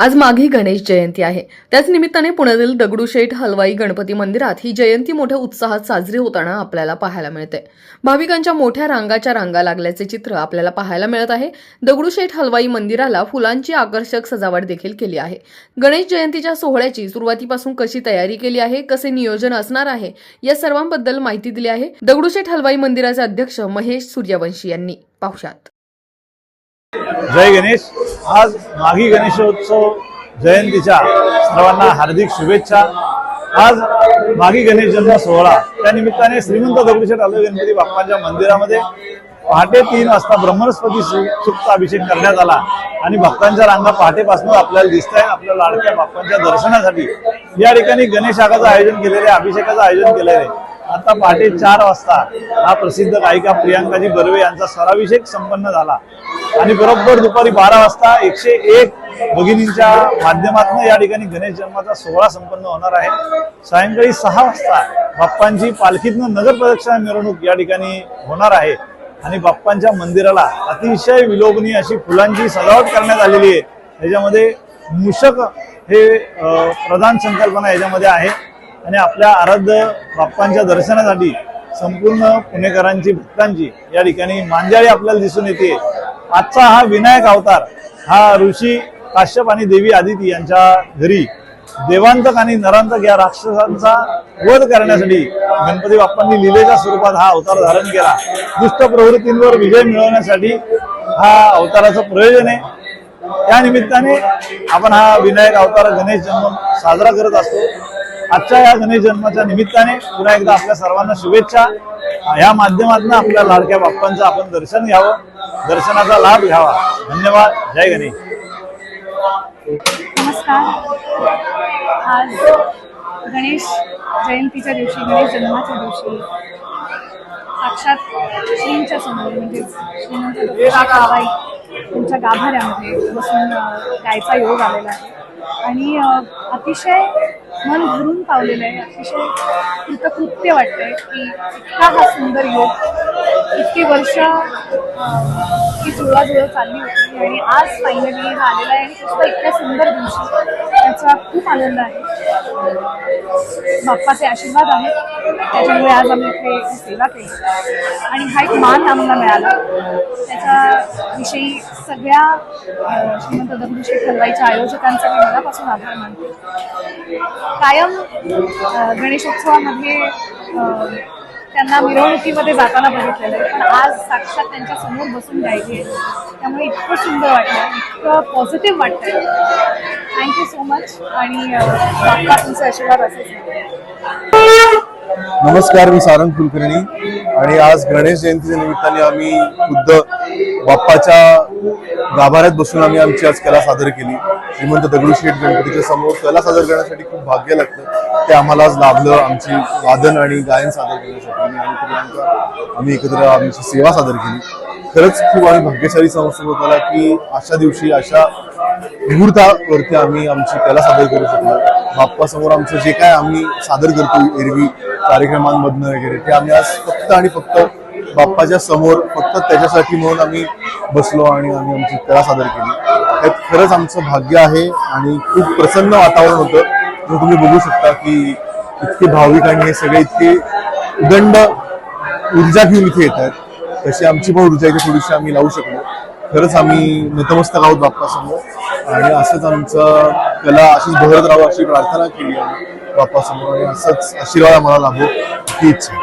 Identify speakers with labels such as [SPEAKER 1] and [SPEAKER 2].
[SPEAKER 1] आज माघी गणेश जयंती आहे. त्याच निमित्ताने पुण्यातील दगडूशेठ हलवाई गणपती मंदिरात ही जयंती मोठ्या उत्साहात साजरी होताना आपल्याला पाहायला मिळते. भाविकांच्या मोठ्या रांगाच्या रांगा लागल्याचे चित्र आपल्याला पाहायला मिळत आहे. दगडूशेठ हलवाई मंदिराला फुलांची आकर्षक सजावट देखील केली आहे. गणेश जयंतीच्या सोहळ्याची सुरुवातीपासून कशी तयारी केली आहे, कसे नियोजन असणार आहे, या सर्वांबद्दल माहिती दिली आहे दगडूशेठ हलवाई मंदिराचे अध्यक्ष महेश सूर्यवंशी यांनी. पाहुयात.
[SPEAKER 2] जय गणेश. आज माघी गणेशोत्सव जयंतीच्या सर्वांना हार्दिक शुभेच्छा. आज माघी गणेश जन्म सोहळा त्या निमित्ताने श्रीमंत दगडूशेठ हलवाई गणपती बाप्पांच्या मंदिरामध्ये पहाटे 3 वाजता ब्रह्मस्पती सूक्त अभिषेक करण्यात आला आणि भक्तांच्या रांगा पहाटेपासून आपल्याला दिसत आहे. आपल्या लाडक्या बाप्पांच्या दर्शनासाठी या ठिकाणी गणेश यागाचं आयोजन केलेले, अभिषेकाचं आयोजन केलेले आहे. आता पहाटे 4 वाजता हा प्रसिद्ध गायिका प्रियांकाजी बर्वे यांचा स्वराभिषेक संपन्न झाला आणि बरोबर दुपारी 12 वाजता 101 भगिनींच्या माध्यमातून या ठिकाणी गणेश जन्माचा सोहळा संपन्न होणार आहे. सायंकाळी 6 वाजता बाप्पांची पालखीतून नगर प्रदक्षिणा मिरवणूक या ठिकाणी होणार आहे आणि बाप्पांच्या मंदिराला अतिशय विलोभनीय अशी फुलांची सजावट करण्यात आलेली आहे. याच्यामध्ये मूषक हे प्रधान संकल्पना याच्यामध्ये आहे आणि आपल्या आराध्य बाप्पांच्या दर्शनासाठी संपूर्ण पुणेकरांची, भक्तांची या ठिकाणी मांजाळी आपल्याला दिसून येते. आजचा हा विनायक अवतार हा ऋषी काश्यप आणि देवी आदिती यांच्या घरी देवांतक आणि नरांतक या राक्षसांचा वध करण्यासाठी गणपती बाप्पांनी लीलेच्या स्वरूपात हा अवतार धारण केला. दुष्ट प्रवृत्तींवर विजय मिळवण्यासाठी हा अवताराचं प्रयोजन आहे. त्या निमित्ताने आपण हा विनायक अवतार गणेश जन्म साजरा करत असतो. आजच्या या गणेश जन्माच्या निमित्ताने पुन्हा एकदा आपल्या सर्वांना शुभेच्छा. या माध्यमातून आपल्या लाडक्या बाप्पांचं आपण दर्शन घ्यावं, दर्शनाचा लाभ घ्यावा. धन्यवाद. जय गणेश.
[SPEAKER 3] नमस्कार. आज गणेश जयंतीच्या दिवशी, गणेश जन्माच्या दिवशी साक्षात श्रींच्या समोर म्हणजे श्रीमंत दगडूशेठ हलवाई त्यांच्या गाभाऱ्यामध्ये बसून गायचा योग आलेला आहे आणि अतिशय मन भरून पावलेलं आहे. अतिशय कृतकृत्य वाटतंय की इतका हा सुंदर योग, इतकी वर्ष ही जुळवाजुळव चालली होती आणि आज फायनली हा आलेला आहे आणि सुद्धा इतक्या सुंदर दिवशी त्याचा खूप आनंद आहे. बाप्पाचे आशीर्वाद आहेत, त्याच्यामुळे आज आम्ही इथे सेवा केली आणि हा एक मान आम्हाला मिळाला. त्याच्याविषयी सगळ्या श्रीमंत दगडूशेठ हलवाईच्या आयोजकांचा मी मनापासून आभार मानते. कायम गणेशोत्सवामध्ये त्यांना मिरवणुकीमध्ये जाताना बघितलेलं आहे, पण आज साक्षात त्यांच्या समोर बसून गायली आहे. त्यामुळे इतकं सुंदर वाटलं, इतकं पॉझिटिव्ह वाटतंय. थँक्यू सो मच आणि बाप्पा तुमचे आशीर्वाद असेल.
[SPEAKER 4] नमस्कार, मी सारंग कुलकर्णी आणि आज गणेश जयंतीच्या निमित्ताने आम्ही खुद्द बाप्पाच्या गाभाऱ्यात बसून आम्ही आमची आज कला सादर केली. श्रीमंत दगडूशेठ गणपतीच्या समोर कला सादर करण्यासाठी खूप भाग्य लागतं, ते आम्हाला आज लाभलं. आमची वादन आणि गायन सादर करण्यासाठी आणि प्रियांका आम्ही एकत्र आमची सेवा सादर केली. खरंच खूप आम्ही भाग्यशाली समजतो होताला की अशा दिवशी, अशा मुहूर्तावरती आम्ही आमची कला सादर करू शकलो. बाप्पासमोर आमचं जे काय आम्ही सादर करतो एरवी कार्यक्रमांमधनं वगैरे, ते आम्ही आज फक्त आणि फक्त बाप्पाच्या समोर, फक्त त्याच्यासाठी म्हणून आम्ही बसलो आणि आम्ही आमची कला सादर केली. त्यात खरंच आमचं भाग्य आहे आणि खूप प्रसन्न वातावरण होतं. जो तुम्ही बघू शकता की इतके भाविक आणि हे सगळे इतके उदंड ऊर्जा घेऊन इथे येत आहेत. तशी आमची पण ऊर्जा इथे थोडीशी आम्ही लावू शकलो. खरंच आम्ही नतमस्तक आहोत बाप्पासमोर आणि असंच आमचं कला अशीच बहरत राहावं अशी प्रार्थना केली आम्ही बाप्पासमोर आणि असंच आशीर्वाद आम्हाला लाभो ही इच्छा.